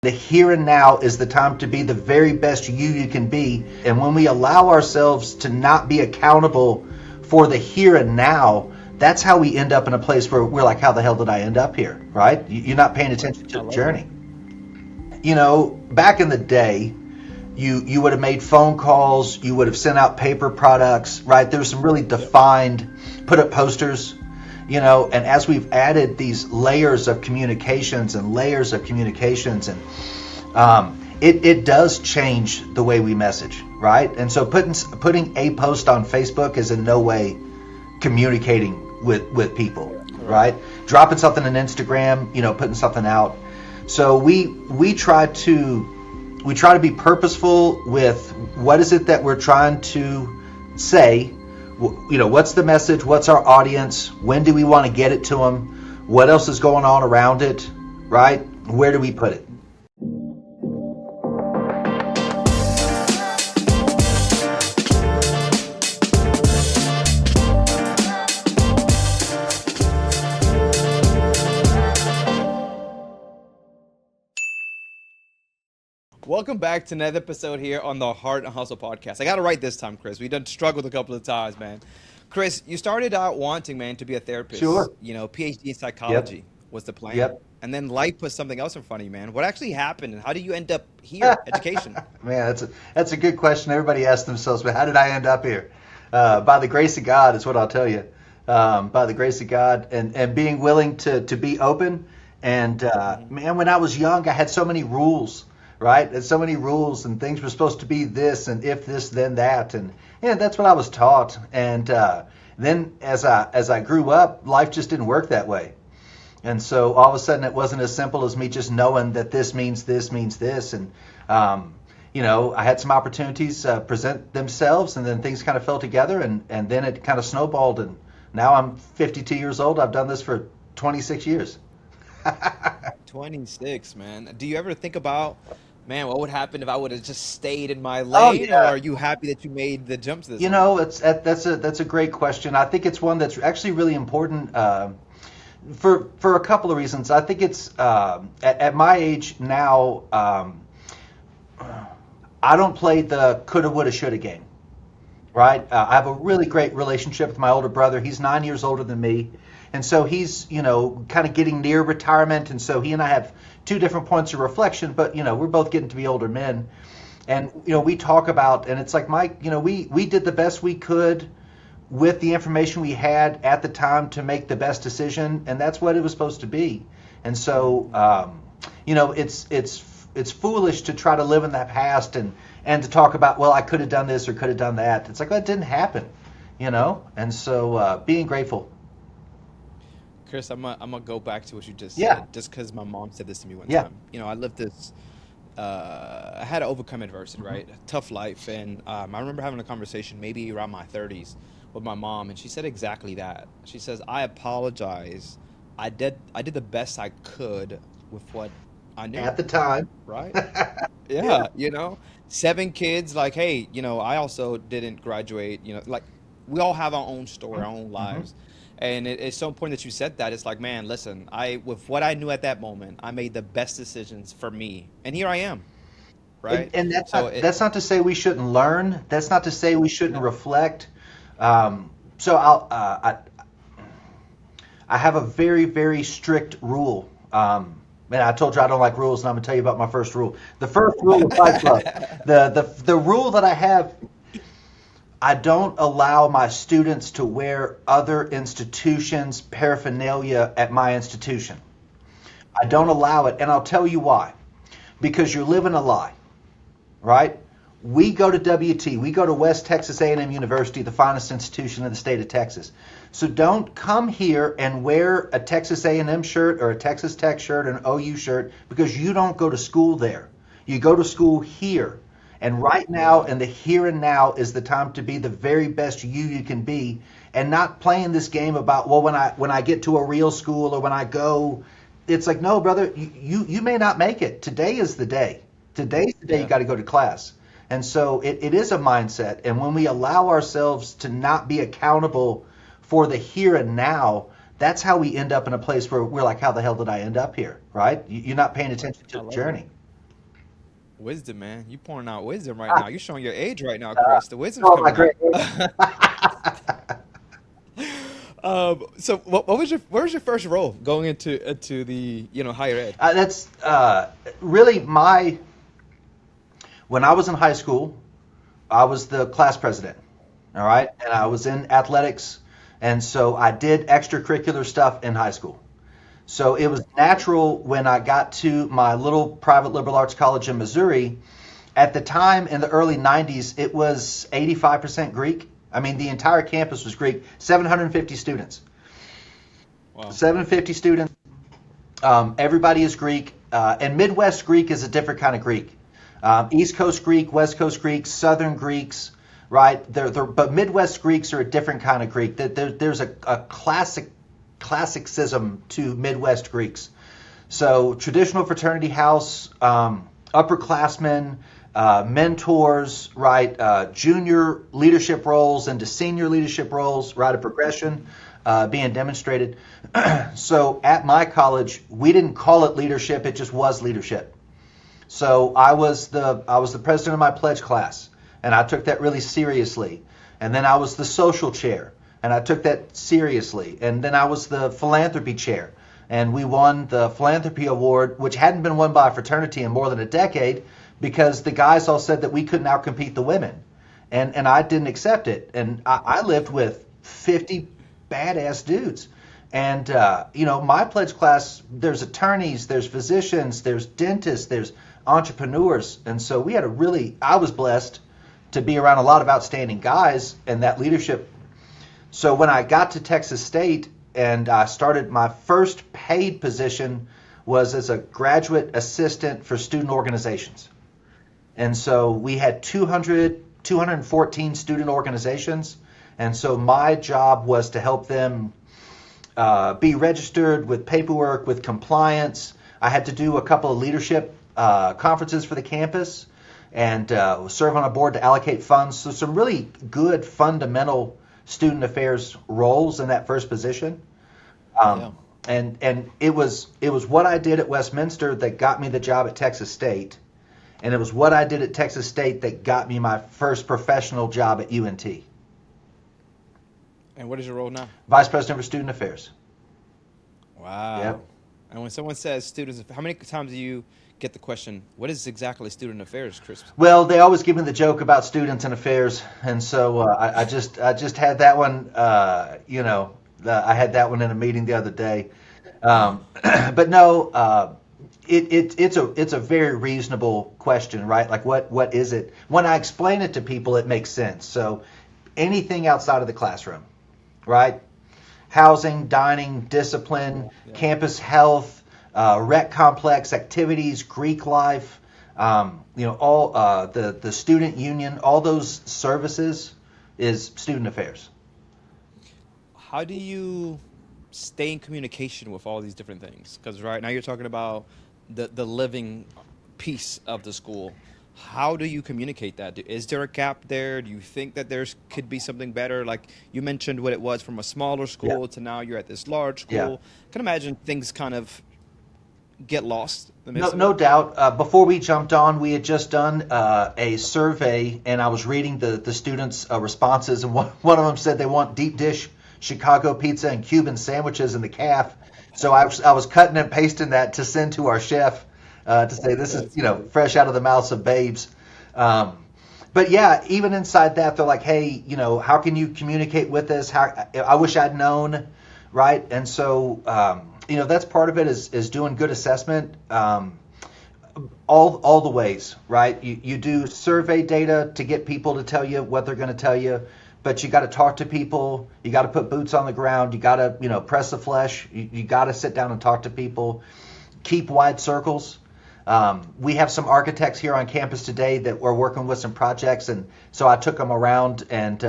The here and now is the time to be the very best you can be. And when we allow ourselves to not be accountable for the here and now, that's how we end up in a place where we're like, how the hell did I end up here? Right? You're not paying attention to I the love that. journey. Back in the day, you would have made phone calls, you would have sent out paper products, right? There was some really Yep. defined put up posters, and as we've added these layers of communications and layers of communications, and it does change the way we message, right? And so putting a post on Facebook is in no way communicating with people, Correct. right? Dropping something on Instagram, putting something out. So we try to be purposeful with what is it that we're trying to say. What's the message? What's our audience? When do we want to get it to them? What else is going on around it, right? Where do we put it? Welcome back to another episode here on the Heart and Hustle podcast. I got it right this time, Chris. We done struggled a couple of times, man. Chris, you started out wanting, man, to be a therapist. Sure. PhD in Yep. psychology was the plan. Yep. And then life put something else in front of you, man. What actually happened, and how did you end up here? Education. Man, that's a good question. Everybody asks themselves, but how did I end up here? By the grace of God is what I'll tell you. By the grace of God, and being willing to be open. And man, when I was young, I had so many rules, right? And so many rules, and things were supposed to be this, and if this, then that, and that's what I was taught. And then as I grew up, life just didn't work that way. And so all of a sudden, it wasn't as simple as me just knowing that this means this means this. And, I had some opportunities present themselves, and then things kind of fell together, and then it kind of snowballed. And now I'm 52 years old. I've done this for 26 years. 26, man. Do you ever think about, man, what would happen if I would have just stayed in my Oh, lane, or yeah. are you happy that you made the jump to this one? That's a great question. I think it's one that's actually really important for a couple of reasons. I think it's at my age now. I don't play the coulda, woulda, shoulda game, right? I have a really great relationship with my older brother. He's 9 years older than me. And so he's, kind of getting near retirement. And so he and I have two different points of reflection, but, we're both getting to be older men. And, we talk about, and it's like, Mike, we did the best we could with the information we had at the time to make the best decision. And that's what it was supposed to be. And so, it's foolish to try to live in that past and to talk about, well, I could have done this or could have done that. It's like, well, it didn't happen, and so being grateful. Chris, I'm gonna go back to what you just Yeah. said, just because my mom said this to me one Yeah. time. I lived this. I had to overcome adversity, Mhm. right? Tough life, and I remember having a conversation maybe around my 30s with my mom, and she said exactly that. She says, "I apologize. I did the best I could with what I knew." At the time. Right? Yeah. Yeah, seven kids. Like, hey, I also didn't graduate. Like we all have our own story, our own Hmm. lives. And it's so important that you said that. It's like, man, listen, with what I knew at that moment, I made the best decisions for me. And here I am, And, right? and that's So not that's not to say we shouldn't learn. That's not to say we shouldn't reflect. So I have a very, very strict rule. Man, I told you I don't like rules, and I'm gonna tell you about my first rule. The first rule of Fight Club. The rule that I have: I don't allow my students to wear other institutions' paraphernalia at my institution. I don't Correct. allow it, and I'll tell you why. Because you're living a lie, right? We go to WT, we go to West Texas A&M University, the finest institution in the state of Texas. So don't come here and wear a Texas A&M shirt or a Texas Tech shirt or an OU shirt because you don't go to school there. You go to school here. And right now, Yeah. in the here and now, is the time to be the very best you can be, and not playing this game about, well, when I get to a real school or when I go, it's like, no, brother, you may not make it. Today is the day. Today's the day you Yeah. got to go to class. And so it is a mindset. And when we allow ourselves to not be accountable for the here and now, that's how we end up in a place where we're like, how the hell did I end up here? Right? You're not paying attention to I the love that. journey. Wisdom, man. You pouring out wisdom right now. You showing your age right now, Chris. The wisdom's Oh my coming great. out. So what was your first role going into the higher ed? That's really when I was in high school, I was the class president. All right. And I was in athletics. And so I did extracurricular stuff in high school. So it was natural when I got to my little private liberal arts college in Missouri. At the time in the early 90s, it was 85% Greek. I mean, the entire campus was Greek, 750 students. Wow. 750 students. Everybody is Greek. And Midwest Greek is a different kind of Greek. East Coast Greek, West Coast Greek, Southern Greeks, right? But Midwest Greeks are a different kind of Greek. There's a classicism to Midwest Greeks. So traditional fraternity house, upperclassmen, mentors, right? Junior leadership roles into senior leadership roles, right? A progression being demonstrated. So at my college, we didn't call it leadership; it just was leadership. So I was the president of my pledge class, and I took that really seriously. And then I was the social chair, and I took that seriously. And then I was the philanthropy chair, and we won the philanthropy award, which hadn't been won by a fraternity in more than a decade, because the guys all said that we couldn't outcompete the women, and I didn't accept it. And I lived with 50 badass dudes. And my pledge class, there's attorneys, there's physicians, there's dentists, there's entrepreneurs. And so I was blessed to be around a lot of outstanding guys and that leadership. So when I got to Texas State and I started, my first paid position was as a graduate assistant for student organizations. And so we had 214 student organizations. And so my job was to help them be registered with paperwork, with compliance. I had to do a couple of leadership conferences for the campus and serve on a board to allocate funds. So some really good fundamental student affairs roles in that first position. Yeah. And it was what I did at Westminster that got me the job at Texas State. And it was what I did at Texas State that got me my first professional job at UNT. And what is your role now? Vice President for Student Affairs. Wow. Yep. And when someone says students, how many times do you get the question, what is exactly student affairs, Chris? Well, they always give me the joke about students and affairs, and so I just had that one. I had that one in a meeting the other day. But no, it's a very reasonable question, right? Like what is it? When I explain it to people, it makes sense. So anything outside of the classroom, right? Housing, dining, discipline, Yeah. campus health, rec complex activities, Greek life, all the student union, all those services is student affairs. How do you stay in communication with all these different things? Because right now you're talking about the living piece of the school. How do you communicate that? Is there a gap there? Do you think that could be something better? Like you mentioned what it was from a smaller Yeah, school to now you're at this large yeah. school. I can imagine things kind of get lost in the No, midst of it. no doubt. Before we jumped on, we had just done a survey, and I was reading the students' responses, and one of them said they want deep dish Chicago pizza and Cuban sandwiches in the calf. So I was cutting and pasting that to send to our chef to say this is That's funny. fresh out of the mouths of babes. Um, but yeah, even inside that, they're like, hey, how can you communicate with us? How I wish I'd known, right? And so that's part of it is doing good assessment. All the ways, right? You do survey data to get people to tell you what they're going to tell you, but you got to talk to people. You got to put boots on the ground. You got to press the flesh. You got to sit down and talk to people. Keep wide circles. We have some architects here on campus today that were working with some projects, and so I took them around, and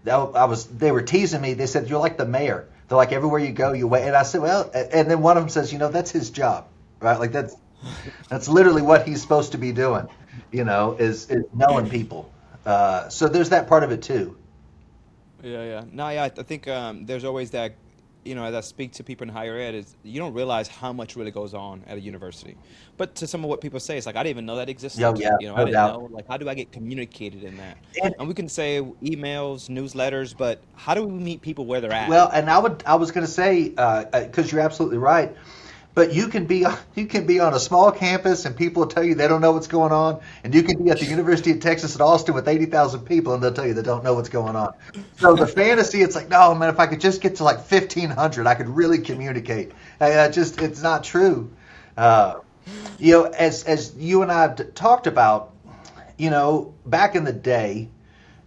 they were teasing me. They said, you're like the mayor. They're like, everywhere you go, you wait. And I said, well, and then one of them says, that's his job, right? Like that's literally what he's supposed to be doing, is knowing people. So there's that part of it too. Yeah, yeah. No, yeah, I think there's always that as I speak to people in higher ed, is you don't realize how much really goes on at a university. But to some of what people say, it's like I didn't even know that Yo, existed. yeah, I no didn't doubt. know, like, how do I get communicated in that? And And we can say emails, newsletters, but how do we meet people where they're at? well, and I was going to say, because you're absolutely right. But you can be on a small campus and people will tell you they don't know what's going on, and you can be at the University of Texas at Austin with 80,000 people and they'll tell you they don't know what's going on. So the fantasy, it's like, no man, if I could just get to like 1,500, I could really communicate. Just it's not true. Uh, as you and I have talked about, back in the day,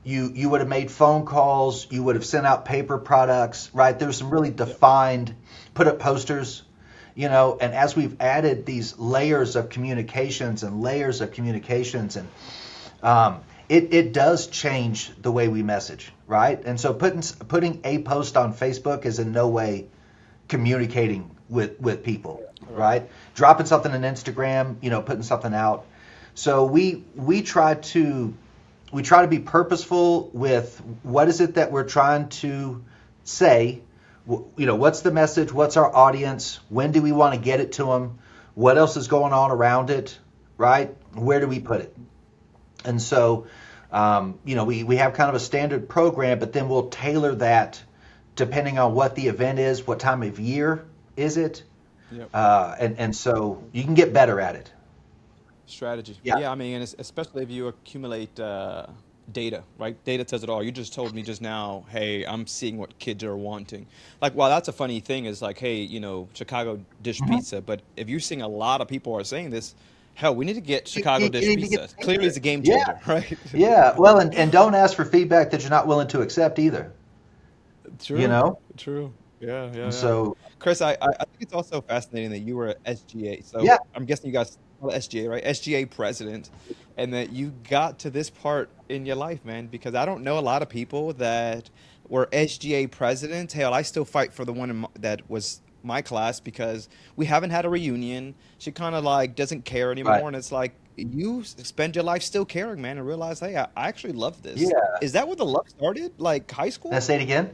you would have made phone calls, you would have sent out paper products, right? There was some really Yep. defined, put up posters, and as we've added these layers of communications and layers of communications, and it does change the way we message, right? And so putting a post on Facebook is in no way communicating with people, Correct. right? Dropping something on Instagram, putting something out. So we try to be purposeful with what is it that we're trying to say. What's the message? What's our audience? When do we want to get it to them? What else is going on around it, right? Where do we put it? And so, we have kind of a standard program, but then we'll tailor that depending on what the event is, what time of year is it, Yep. and so you can get better at it. Strategy. Yeah. Yeah, I mean, and especially if you accumulate data, right? Data says it all. You just told me just now, hey, I'm seeing what kids are wanting. Like, wow, that's a funny thing is like, hey, Chicago dish Mhm. pizza. But if you're seeing a lot of people are saying this, hell, we need to get Chicago You dish need to get pizza. the name Clearly, of it's it. a game Yeah, changer, right? yeah. Well, and don't ask for feedback that you're not willing to accept either. You True, know. true. Yeah, yeah, And yeah. so Chris, I think it's also fascinating that you were at SGA. yeah, So I'm guessing you guys call it SGA, right? SGA president, and that you got to this part in your life, man, because I don't know a lot of people that were SGA presidents. Hell, I still fight for the one that was my class because we haven't had a reunion. She kind of like doesn't care right. anymore, and it's like you spend your life still caring, man, and realize, hey, I actually love this. Yeah. Is that where the love started? Like high Let's school? say it again.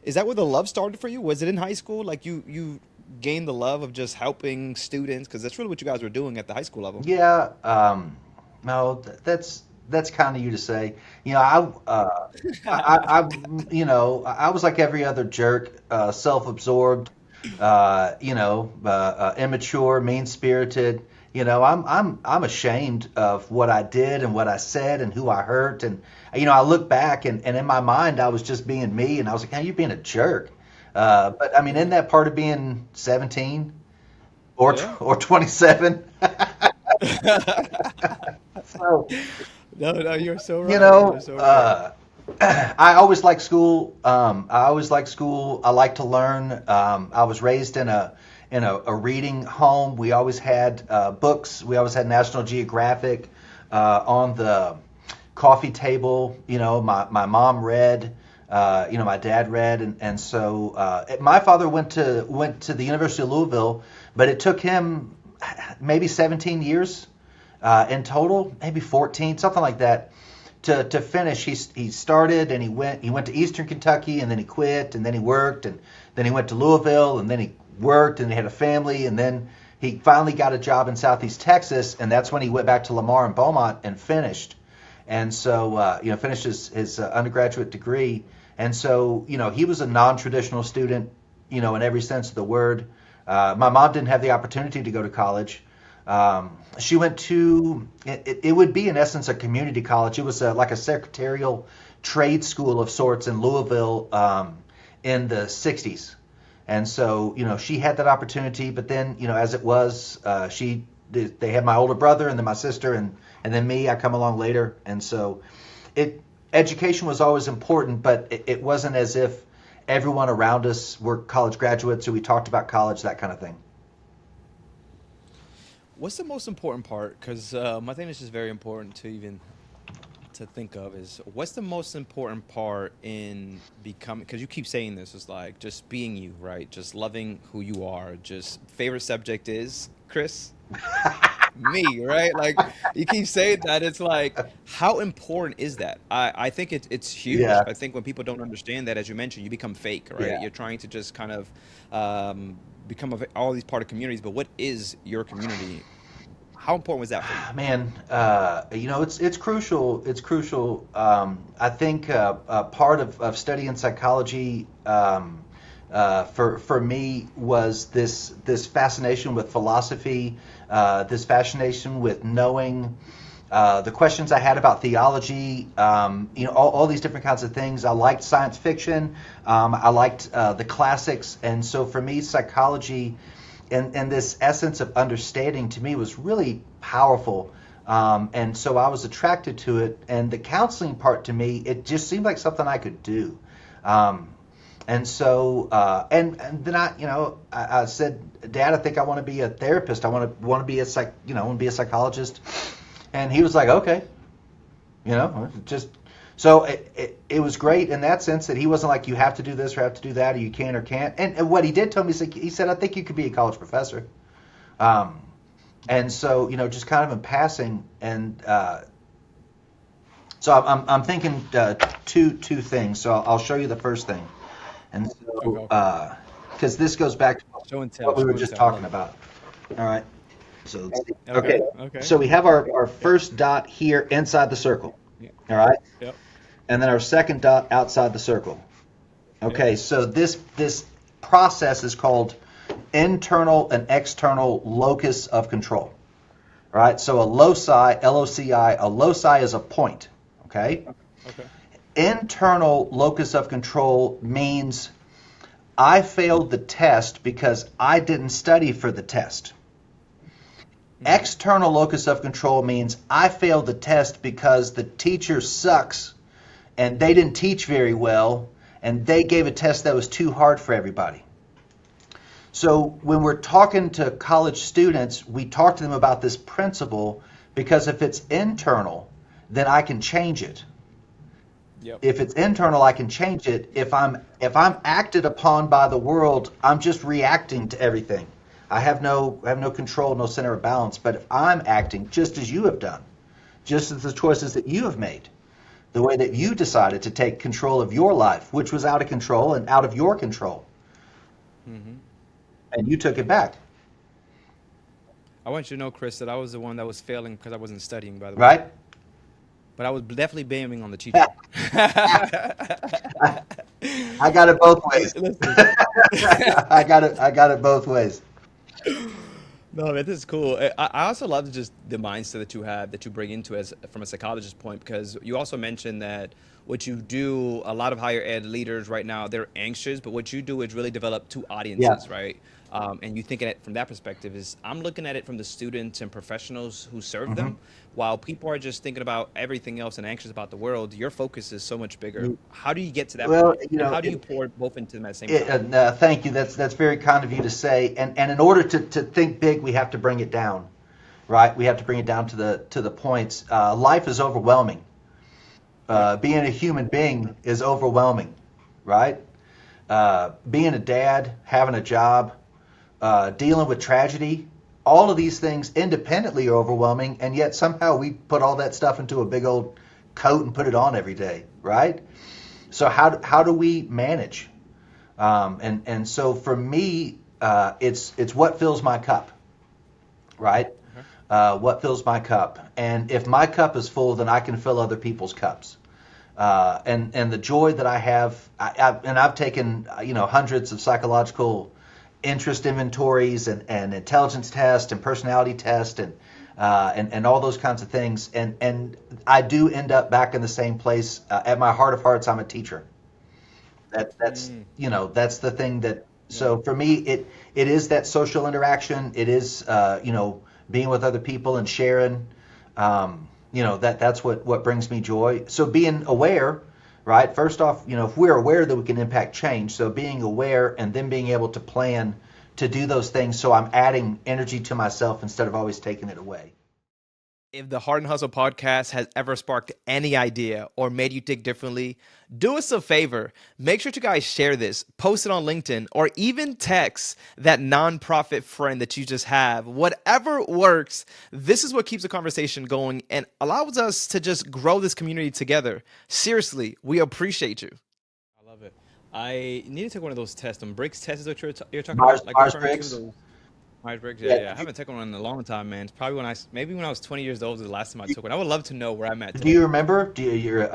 Is that where the love started for you? Was it in high school? Like you gained the love of just helping students because that's really what you guys were doing at the high school level. Yeah. No, that's kind of you to say. I was like every other jerk, self-absorbed, immature, mean-spirited. I'm ashamed of what I did and what I said and who I hurt. And I look back and in my mind I was just being me, and I was like, "Hey, you're being a jerk." But I mean, in Yeah. that part of being 17 Yeah. or 27. So, No, no, you're so you right. You're know, so right. uh, I always like school. I always like school. I like to learn. I was raised in a reading home. We always had books. We always had National Geographic on the coffee table. My mom read. My dad read, and so my father went to the University of Louisville, but it took him maybe 17 years in total, maybe 14, something like that, to finish. He started and he went to Eastern Kentucky, and then he quit, and then he worked, and then he went to Louisville, and then he worked, and he had a family, and then he finally got a job in Southeast Texas, and that's when he went back to Lamar and Beaumont and finished. And so finished his undergraduate degree. And so he was a non-traditional student, in every sense of the word. My mom didn't have the opportunity to go to college. She went to it would be in essence a community college. It was like a secretarial trade school of sorts in Louisville in the 60s. And so she had that opportunity, but then as it was, they had my older brother and then my sister and then me. I come along later, and so it education was always important, but it wasn't as if everyone around us were college graduates, or we talked about college, that kind of thing. What's the most important part? Because I think this is very important to even to think of is what's the most important part in becoming, because you keep saying this, is like just being you, right? Just loving who you are. Just favorite subject is Chris. me, right? Like you keep saying that, it's like, how important is that? I think it's huge. Yeah, I think when people don't understand that, as you mentioned, you become fake, right? yeah. You're trying to just kind of become all these part of communities, but what is your community? How important was that for you? Man, it's crucial. It's crucial. I think part of studying psychology for me was this fascination with philosophy, this fascination with knowing the questions I had about theology. All these different kinds of things. I liked science fiction. I liked the classics, and so for me, psychology and this essence of understanding to me was really powerful. And so I was attracted to it. And the counseling part to me, it just seemed like something I could do. Um, and then I said, Dad, I think I want to be a therapist. I want to be a want to be a psychologist. And he was like, okay, just so it was great in that sense that he wasn't like you have to do this or have to do that or you can or can't. And what he did tell me is he said I think you could be a college professor. Um, and so just kind of in passing and so I'm thinking two things. So I'll show you the first thing. And Okay, so okay. because this goes back to Show and tell, what we were show and just tell. I love talking it. about. All right. So let's see. Okay, Okay. okay. So we have our Yep, first dot here inside the circle. yep, All right. yep, And then our second dot outside the circle. yep. Okay, so this process is called internal and external locus of control. All right, so a loci, L-O-C-I, a loci is a point. Okay, Okay. internal locus of control means I failed the test because I didn't study for the test. Hmm. External locus of control means I failed the test because the teacher sucks and they didn't teach very well and they gave a test that was too hard for everybody. So when we're talking to college students, we talk to them about this principle because if it's internal, then I can change it. Yep. If it's internal, I can change it. If I'm acted upon by the world, I'm just reacting to everything. I have no control, no center of balance. But if I'm acting just as you have done, just as the choices that you have made, the way that you decided to take control of your life, which was out of control and out of your control, Hmm. and you took it back, I want you to know, Chris, that I was the one that was failing because I wasn't studying, by the way. right? But I was definitely blaming on the teacher. I got it both ways. Listen. I got it both ways. No, man, this is cool. I also love just the mindset that you have, that you bring into as from a psychologist point, because you also mentioned that what you do, a lot of higher ed leaders right now, they're anxious, but what you do is really develop two Yeah. audiences, right? And you think at it from that perspective is I'm looking at it from the students and professionals who serve Hmm. them, while people are just thinking about everything else and anxious about the world. Your focus is so much bigger. How do you get to that Well, point, and how do you pour both into them at the same time? thank you. That's very kind of you to say. And in order to think big, we have to bring it down, right? We have to bring it down to the points. Life is overwhelming. Yep. Being a human being is overwhelming, right? Being a dad, having a job, dealing with tragedy, all of these things independently are overwhelming, and yet somehow we put all that stuff into a big old coat and put it on every day, right? So how do we manage? And so for me, it's what fills my cup, right? Okay. What fills my cup, and if my cup is full, then I can fill other people's cups. And the joy that I have, I've taken hundreds of psychological interest inventories and intelligence tests and personality tests and all those kinds of things, and I do end up back in the same place. At my heart of hearts, I'm a teacher. That's Mm, that's the thing that. yeah. So for me, it is that social interaction. It is being with other people and sharing. That's what brings me joy. So being aware, right? First off, if we're aware that we can impact change, so being aware and then being able to plan to do those things, so I'm adding energy to myself instead of always taking it away. If the Heart and Hustle podcast has ever sparked any idea or made you think differently, do us a favor. Make sure to guys share this, post it on LinkedIn, or even text that nonprofit friend that you just have. Whatever works, this is what keeps the conversation going and allows us to just grow this community together. Seriously, we appreciate you. I love it. I need to take one of those tests. Briggs tests is what you're talking Mars about, like Mars referring to Briggs. those. Myers-Briggs, yeah, Yeah. yeah. I haven't taken one in a long time, man. It's probably maybe when I was 20 years old is the last time I took one. I would love to know where I'm at Do you today. remember? Do you, you're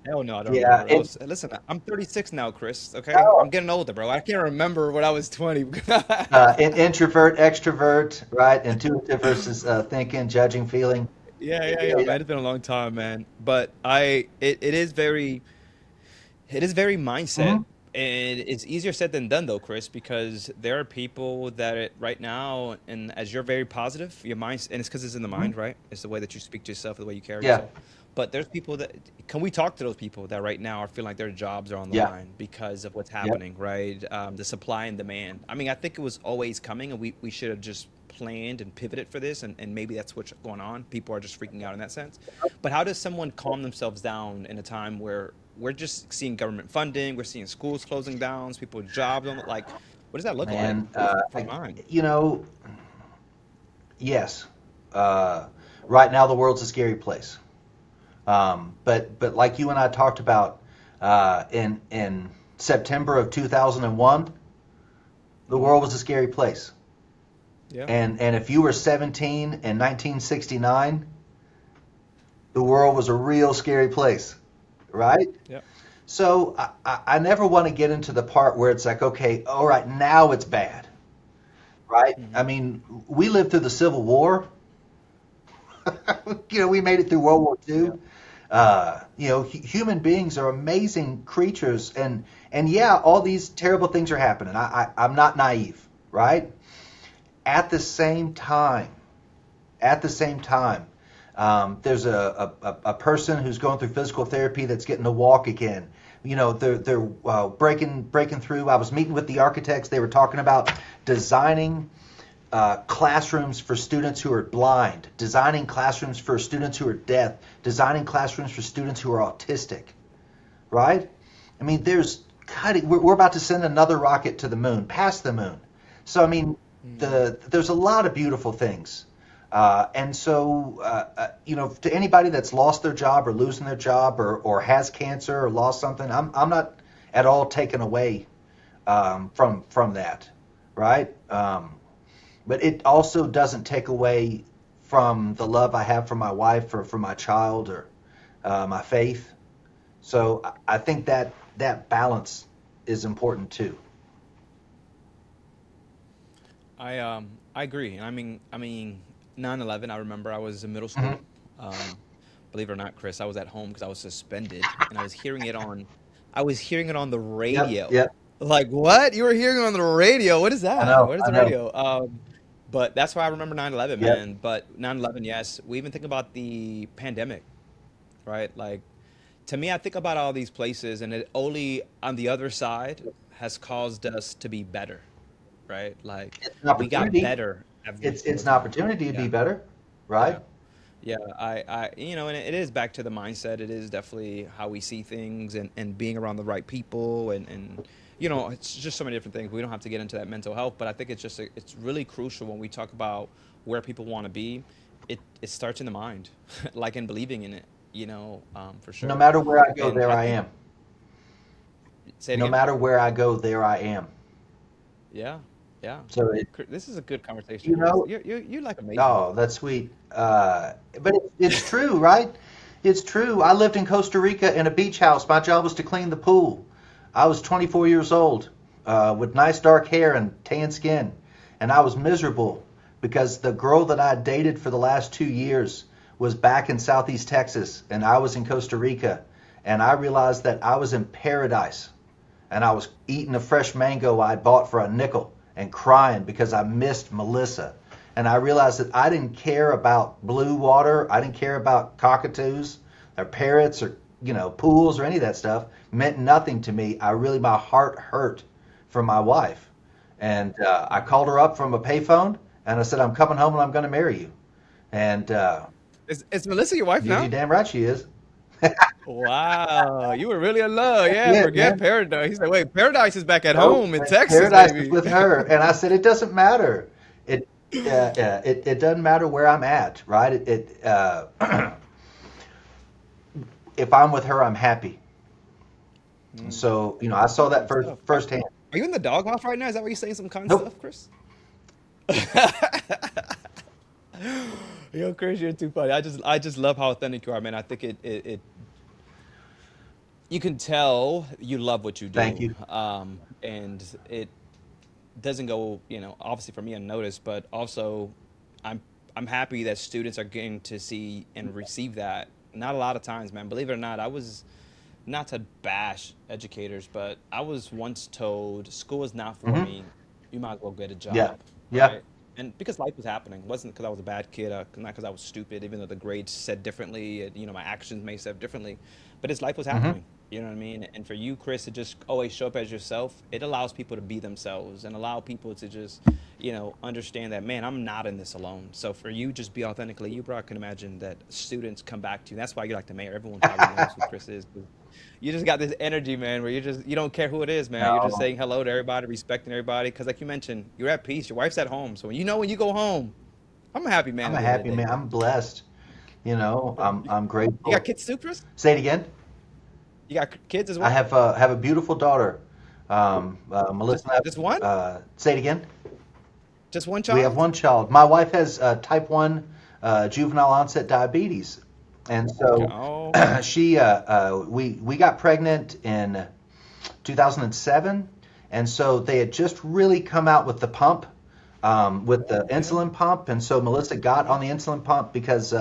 Hell no, I don't yeah, remember. it, Listen, I'm 36 now, Chris. Okay, no, I'm getting older, bro. I can't remember when I was 20. introvert, extrovert, right? Intuitive versus thinking, judging, feeling. Yeah, Yeah, yeah, yeah, yeah, yeah. man. It's been a long time, man. But it is very mindset, Hmm. and it's easier said than done, though, Chris, because there are people that right now, and as you're very positive, your mind, and it's because it's in the Hmm. mind, right? It's the way that you speak to yourself, the way you carry Yeah, yourself. But there's people that can we talk to those people that right now are feeling like their jobs are on the yeah, line because of what's yeah. happening, right? The supply and demand. I mean, I think it was always coming, and we should have just planned and pivoted for this, and maybe that's what's going on. People are just freaking out in that sense. But how does someone calm themselves down in a time where we're just seeing government funding, we're seeing schools closing down, people's jobs don't like, what does that look like Man, for the mind? you know, yes. Uh, right now, the world's a scary place. But like you and I talked about in September of 2001, the Hmm. world was a scary place. Yeah. And if you were 17 in 1969, the world was a real scary place, right? Yeah. So I never want to get into the part where it's like, okay, all right, now it's bad, right? I Hmm. mean, we lived through the Civil War. We made it through World War Yeah. II. Human beings are amazing creatures, and yeah, all these terrible things are happening. I'm not naive, right? At the same time, at the same time, there's a person who's going through physical therapy that's getting to walk again. They're breaking through. I was meeting with the architects. They were talking about designing classrooms for students who are blind, designing classrooms for students who are deaf, designing classrooms for students who are autistic, right? I mean, we're about to send another rocket to the moon, past the moon. So, I mean, Mm. there's a lot of beautiful things. To anybody that's lost their job or losing their job or has cancer or lost something, I'm not at all taken away from that, right? But it also doesn't take away from the love I have for my wife or for my child or my faith. So I think that balance is important too. I agree. I mean 9/11, I remember I was in middle Hmm. school. Um, believe it or not, Chris, I was at home because I was suspended and I was hearing it on the Yep, radio. yep. Like, what? You were hearing it on the radio? What is I that? know, What is I the know. radio? But that's why I remember 9/11, Yep. man. But 9/11, yes. We even think about the pandemic, right? Like, to me, I think about all these places, and it only on the other side has caused us to be better, right? Like, It's an we got opportunity. better every It's single an time. opportunity to be Yeah, better, right? yeah. Yeah, and it is back to the mindset. It is definitely how we see things and being around the right people and it's just so many different things. We don't have to get into that mental health, but I think it's really crucial when we talk about where people want to be. It starts in the mind, like in believing in it, for No sure. matter where I go, And there I I think, am. say it No again. matter where I go, there I am. Yeah, yeah. So This is a good conversation, you Chris. know, You're like amazing. oh, that's sweet. But it's true, right? It's true. I lived in Costa Rica in a beach house. My job was to clean the pool. I was 24 years old, with nice dark hair and tan skin, and I was miserable because the girl that I dated for the last 2 years was back in Southeast Texas, and I was in Costa Rica, and I realized that I was in paradise and I was eating a fresh mango I bought for a nickel and crying because I missed Melissa. And I realized that I didn't care about blue water. I didn't care about cockatoos or parrots or pools or any of that stuff. It meant nothing to me. My heart hurt for my wife, and I called her up from a payphone and I said, "I'm coming home and I'm going to marry you." And Is Melissa your wife you now? damn right she is. Wow, you were really in love. Yeah, Yeah, forget man. Paradise. He said, wait, Paradise is back at Nope. home in Texas, Paradise is baby. with her. And I said, it doesn't matter. It, it doesn't matter where I'm at, right? If I'm with her, I'm happy. And Mm, so, I saw that good stuff. firsthand. Are you in the doghouse right now? Is that why you're saying some kind Nope. stuff, Chris? Yo, Chris, you're too funny. I just love how authentic you are, man. I think it you can tell you love what you Thank do, you. and it doesn't go, obviously for me unnoticed, but also I'm I'm happy that students are getting to see and receive that. Not a lot of times, man. Believe it or not, I was not to bash educators, but I was once told school is not for Hmm. me. You might as well get a Yeah. job, Yeah. right? And because life was happening, it wasn't because I was a bad kid, not because I was stupid, even though the grades said differently, my actions may say differently, but it's life was Hmm. happening. You know what I mean? And for you, Chris, to just always show up as yourself, it allows people to be themselves and allow people to just, understand that, man, I'm not in this alone. So for you, just be authentically you, bro. I can imagine that students come back to you. That's why you're like the mayor. Everyone probably knows who Chris is. You just got this energy, man, where you don't care who it is, man. You're just No, saying hello to everybody, respecting everybody. Because like you mentioned, you're at peace. Your wife's at home. So when you go home, I'm a happy man I'm at a the end of happy the day, man. bro. I'm blessed. Yeah. I'm You got grateful. kids too, Chris? Say it again. You got kids as I well? have a beautiful daughter. Melissa Just and just one? I, say it again. Just one We have child? one child. My wife has type 1 juvenile onset diabetes. And Okay. so Oh, okay. we got pregnant in 2007. And so they had just really come out with the pump, with the Yeah. insulin pump. And so Melissa got Hmm. on the insulin pump because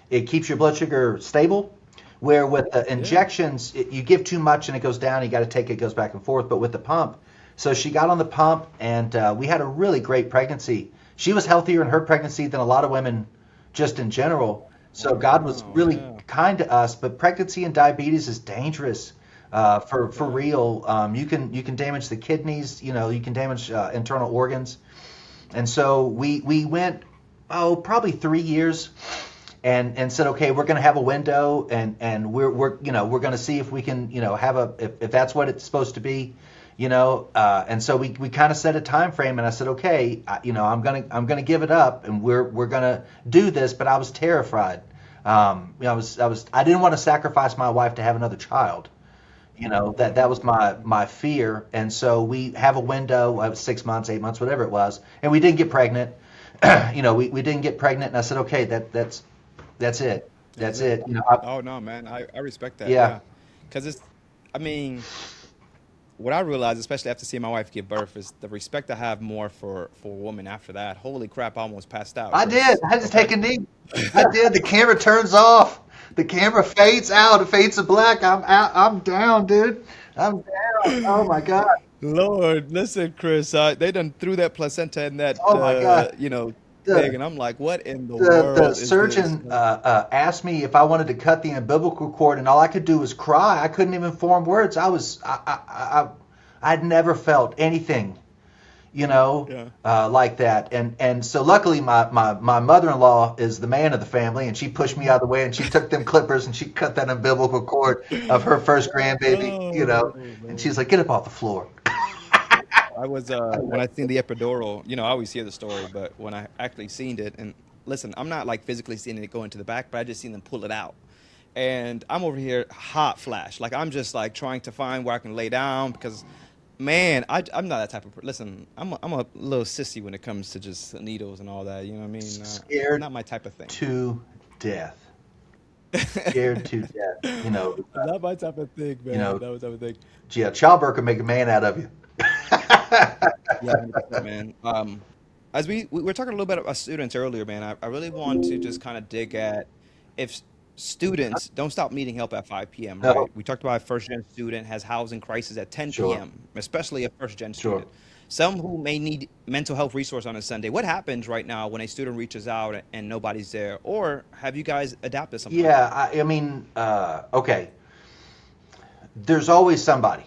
it keeps your blood sugar stable. Where with the Yeah. injections, you give too much and it goes down. You got to take it, it goes back and forth. But with the pump, so she got on the pump, and we had a really great pregnancy. She was healthier in her pregnancy than a lot of women, just in general. So God was Wow. really Yeah. kind to us. But pregnancy and diabetes is dangerous, for Yeah. real. You can damage the kidneys. You can damage internal organs. And so we went, probably 3 years, and said, okay, we're going to have a window, and we're going to see if we can, have if that's what it's supposed to be. And so we kind of set a time frame, and I said, okay, I'm gonna give it up, and we're gonna do this. But I was terrified. I didn't want to sacrifice my wife to have another child. That was my fear. And so we have a window of 6 months, 8 months, whatever it was, and we didn't get pregnant. We didn't get pregnant, and I said, okay, that's it. That's That's it. it. Oh no, man. I respect that. Yeah. Yeah. Because I mean, what I realized, especially after seeing my wife give birth, is the respect I have more for a woman after that. Holy crap, I almost passed out, I did. Chris. I had to take Okay. a knee. I did. The camera turns off. The camera fades out. It fades to black. I'm out. I'm down, dude. I'm down. Oh my god. Lord, listen, Chris. They done threw that placenta in that, Oh my god. thing, The and I'm like, what in the the world is this? surgeon asked me if I wanted to cut the umbilical cord, and all I could do was cry. I couldn't even form words. I'd never felt anything, Yeah. like that. And so luckily my mother-in-law is the man of the family, and she pushed me out of the way, and she took them clippers and she cut that umbilical cord of her first grandbaby, Oh and she's man. like, get up off the floor. I was when I seen the epidural, I always hear the story, but when I actually seen it, and listen, I'm not like physically seeing it go into the back, but I just seen them pull it out. And I'm over here hot flash. Like I'm just like trying to find where I can lay down because man, I'm not that type of listen, I'm a little sissy when it comes to just needles and all that, you know what I mean? Scared Not my type of thing. to death. Scared to death. Not my type of thing, You man. know, Not my type of thing. yeah, childbirth can make a man out of you. Yeah, 100%, man. As we were talking a little bit about students earlier, man. I really want to just kind of dig at if students don't stop needing help at 5 p.m., No, right? We talked about a first gen student has housing crisis at 10 sure, p.m., especially a first gen sure. student. Some who may need mental health resource on a Sunday. What happens right now when a student reaches out and nobody's there? Or have you guys adapted something like Yeah, that? I mean, okay. There's always somebody.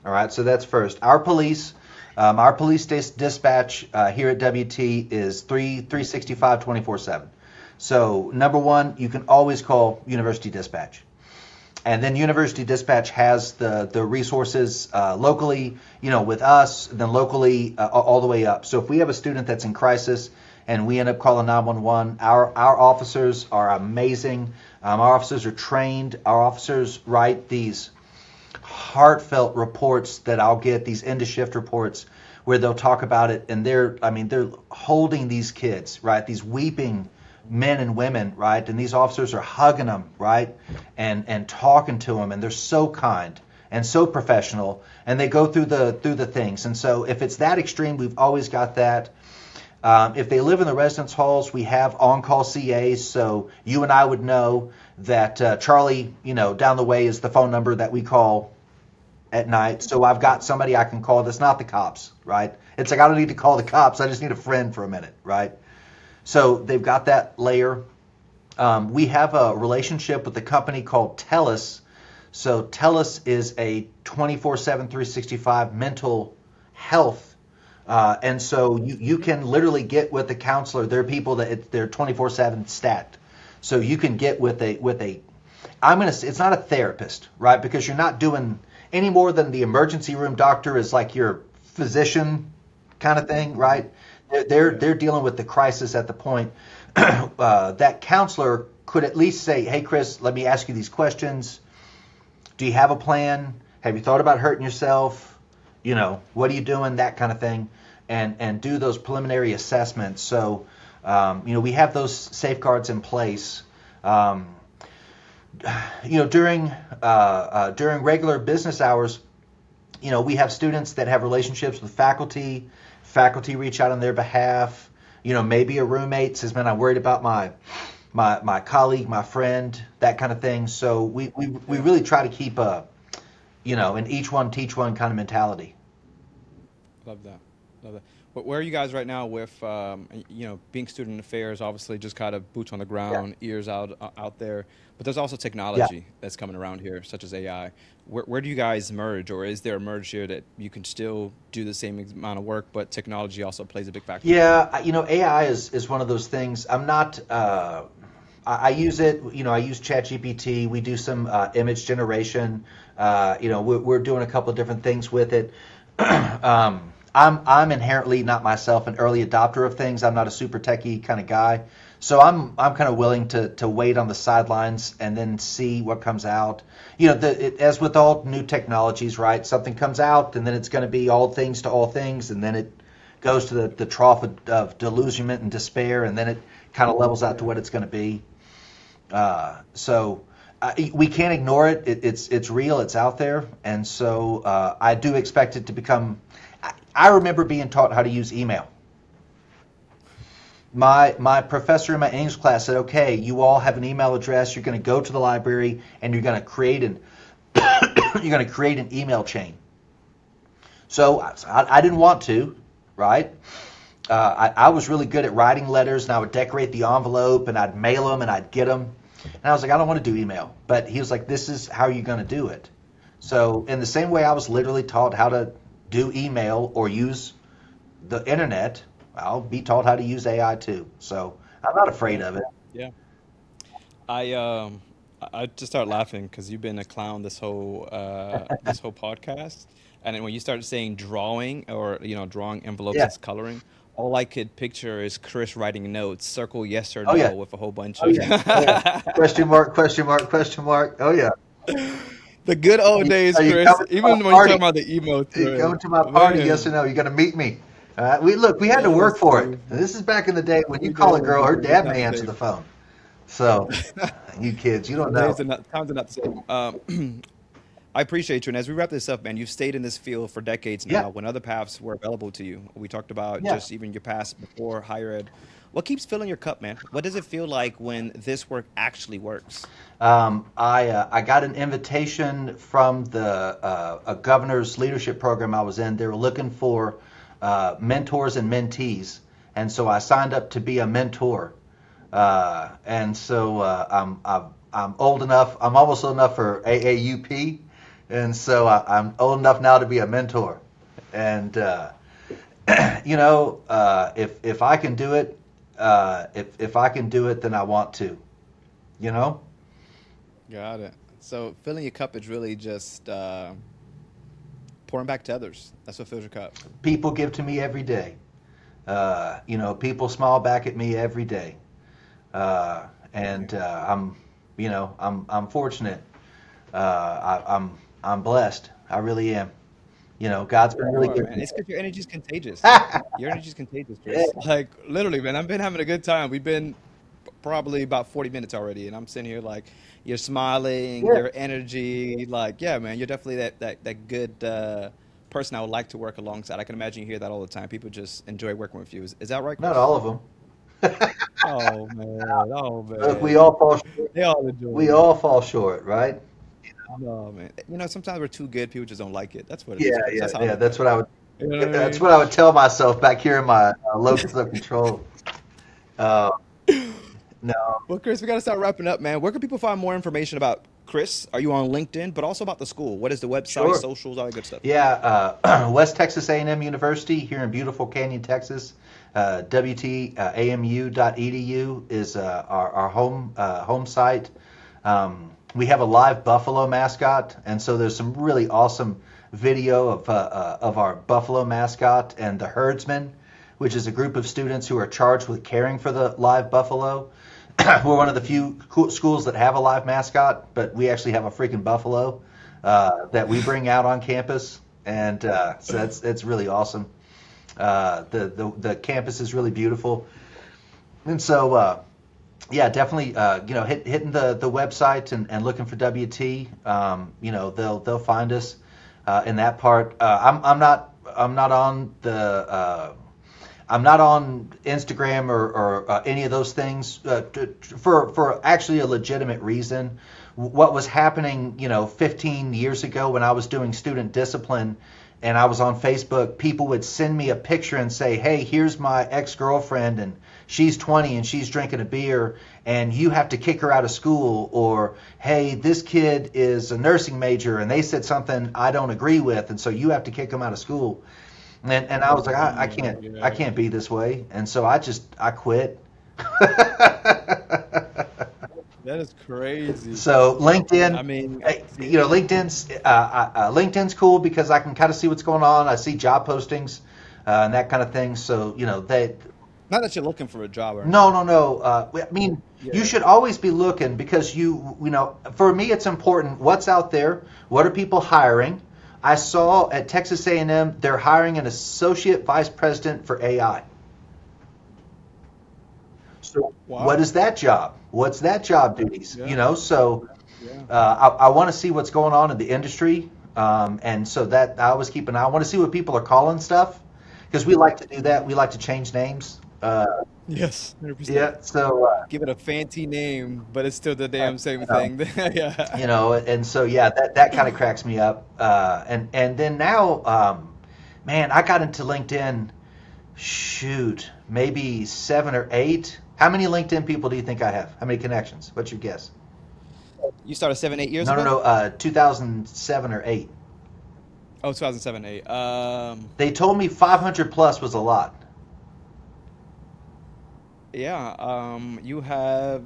All right, so that's first. Our police, Our police dispatch here at WT is 365 24/7. So number one, you can always call University Dispatch. And then University Dispatch has the resources locally, with us, and then locally all the way up. So if we have a student that's in crisis and we end up calling 911, our officers are amazing. Our officers are trained. Our officers write these heartfelt reports that I'll get, these end of shift reports where they'll talk about it, and they're holding these kids, right? These weeping men and women, right? And these officers are hugging them, right? And talking to them, and they're so kind and so professional, and they go through the things. And so if it's that extreme, we've always got that. If they live in the residence halls, we have on-call CAs, so you and I would know that Charlie, down the way is the phone number that we call at night. So I've got somebody I can call that's not the cops, right? It's like I don't need to call the cops. I just need a friend for a minute, right? So they've got that layer. We have a relationship with a company called TELUS. So TELUS is a 24/7, 365 mental health. And so you can literally get with a counselor. There are people that they're 24/7 stacked. So you can get with a it's not a therapist, right? Because you're not doing any more than the emergency room doctor is like your physician kind of thing, right? They're dealing with the crisis at the point. That counselor could at least say, hey, Chris, let me ask you these questions. Do you have a plan? Have you thought about hurting yourself? What are you doing? That kind of thing. And do those preliminary assessments. So, we have those safeguards in place. During regular business hours, we have students that have relationships with faculty. Faculty reach out on their behalf. Maybe a roommate says, "Man, I'm worried about my colleague, my friend," that kind of thing. So we really try to keep an each one teach one kind of mentality. Love that. Love that. Where are you guys right now with, being student affairs, obviously just kind of boots on the ground, ears out there, but there's also technology that's coming around here, such as AI. Where do you guys merge, or is there a merge here that you can still do the same amount of work, but technology also plays a big factor? Yeah, AI is one of those things. I'm not, I use it, I use ChatGPT. We do some image generation. We're doing a couple of different things with it. I'm inherently not myself an early adopter of things. I'm not a super techie kind of guy. So I'm kind of willing to wait on the sidelines and then see what comes out. As with all new technologies, right? Something comes out and then it's going to be all things to all things, and then it goes to the trough of delusionment and despair, and then it kind of levels out to what it's going to be. So we can't ignore it. It's real. It's out there, and so I do expect it to become. I remember being taught how to use email. My professor in my English class said, "Okay, you all have an email address. You're going to go to the library and you're going to create an email chain." So I didn't want to, right? I was really good at writing letters, and I would decorate the envelope, and I'd mail them, and I'd get them. And I was like, I don't want to do email. But he was like, this is how you're going to do it. So in the same way I was literally taught how to do email or use the internet, I'll be taught how to use AI too. So I'm not afraid of it. Yeah. I I just start laughing because you've been a clown this whole podcast, and then when you started saying drawing, or drawing envelopes Yeah. as coloring, all I could picture is Chris writing notes, circle yes or Oh no yeah. with a whole bunch Oh of yeah. Oh yeah. Question mark, question mark, question mark. Oh yeah. the good old days, Are you Chris. coming to my Even when you talk party? about the emo Are you coming thread, to my party? Yes or man, no? You got to meet me. We had to that work was for it. beautiful. This is back in the day when you We call a did. girl, her Good dad may times, answer the baby. phone. So you kids, you don't know. Times are not the same. I appreciate you. And as we wrap this up, man, you've stayed in this field for decades Yeah. now when other paths were available to you. We talked about Yeah. just even your past before higher ed. What keeps filling your cup, man? What does it feel like when this work actually works? I got an invitation from a governor's leadership program I was in. They were looking for mentors and mentees, and so I signed up to be a mentor. And so I'm old enough. I'm almost old enough for AAUP, and so I'm old enough now to be a mentor. And if I can do it, if I can do it, then I want to. You know, Got it. So filling your cup is really just pouring back to others. That's what fills your cup. people give to me every day. People smile back at me every day. And I'm fortunate. I'm blessed. I really am. God's been You really are, good to man. me. It's because your energy's contagious. Your energy's contagious, Chris. Like literally, man. I've been having a good time. We've been probably about 40 minutes already, and I'm sitting here like you're smiling, Yeah. your energy, like yeah, man. You're definitely that good person I would like to work alongside. I can imagine you hear that all the time. People just enjoy working with you. Is that right, Not Chris? all of them. Oh man, oh Look, we man. all fall short. They all enjoy We you. all fall short, right? No, man. Sometimes we're too good. People just don't like it. That's what it Yeah, is, Chris. yeah, That's how I yeah. look at That's it. what I would. You know what I That's mean? what I would tell myself back here in my locus of control. Uh, no, Well, Chris, we got to start wrapping up, man. Where can people find more information about Chris? Are you on LinkedIn? But also about the school. What is the website, sure. socials, all that good stuff? Yeah, West Texas A&M University here in beautiful Canyon, Texas. WTAMU.edu is our home site. We have a live buffalo mascot, and so there's some really awesome video of our buffalo mascot and the herdsman, which is a group of students who are charged with caring for the live buffalo. We're one of the few schools that have a live mascot, but we actually have a freaking buffalo that we bring out on campus, and so that's really awesome. The campus is really beautiful, and so yeah, definitely hitting the website and looking for WT. They'll find us in that part. I'm not on the I'm not on Instagram or any of those things for actually a legitimate reason. What was happening, 15 years ago when I was doing student discipline and I was on Facebook, people would send me a picture and say, "Hey, here's my ex-girlfriend and she's 20 and she's drinking a beer and you have to kick her out of school," or "Hey, this kid is a nursing major and they said something I don't agree with and so you have to kick them out of school." And I was like, I Oh my can't I God. can't be this way, and so I quit. That is crazy. So I LinkedIn, mean, see, LinkedIn's cool because I can kind of see what's going on. I see job postings and that kind of thing. So they not that you're looking for a job or no, anything. no, no. I mean, you Yeah. should always be looking because for me, it's important. What's out there? What are people hiring? I saw at Texas A&M they're hiring an associate vice president for AI. So what Wow. is that job? What's that job duties? Yeah. So Yeah. I want to see what's going on in the industry, and so that I always keep an eye. I want to see what people are calling stuff because we like to do that. We like to change names. Yes, 100%. Yeah. So Give it a fancy name, but it's still the damn same know, thing. Yeah. and so yeah, that kind of cracks me up. And then now, man, I got into LinkedIn. Shoot, maybe 7 or 8. How many LinkedIn people do you think I have? How many connections? What's your guess? You started 7, 8 years No, no, ago? no. 2007 or 8. Oh, 2007, 8. They told me 500 plus was a lot. Yeah. You have.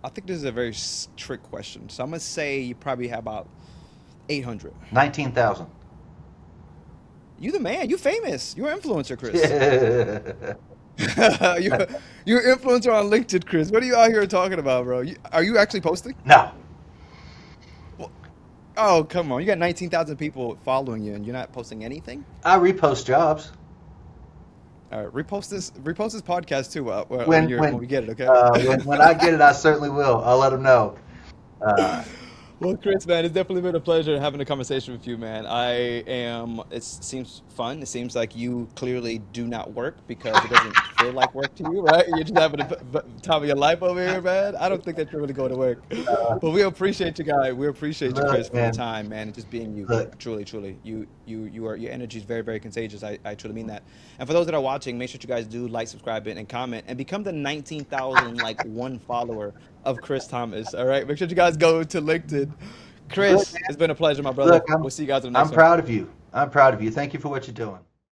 I think this is a very trick question, so I'm gonna say you probably have about 800. 19,000. You the man. You famous. You're an influencer, Chris. No, you're you're an influencer on LinkedIn, Chris. What are you out here talking about, bro? Are you actually posting? Well, oh, come on. You got 19,000 people following you, and you're not posting anything. I repost jobs All right, repost this podcast too. When when you're when when we get it, okay? when I get it. I certainly will. I'll let them know. Uh, Well, Chris, man, it's definitely been a pleasure having a conversation with you, man. It seems fun. It seems like you clearly do not work because it doesn't feel like work to you, right? You're just having the time of your life over here, man. I don't think that you're really going to work. But we appreciate you, guy. We appreciate you, Chris, look, for your man. time, man, and just being you. Look. Truly, truly. Your energy is very, very contagious. I truly mean that. And for those that are watching, make sure you guys do like, subscribe, and comment, and become the 19,000 like one follower of Chris Thomas. All right, make sure you guys go to LinkedIn. Look, Chris, it's man. been a pleasure, my brother. Look, We'll see you guys in the I'm next one. proud of you. I'm proud of you. Thank you for what you're doing.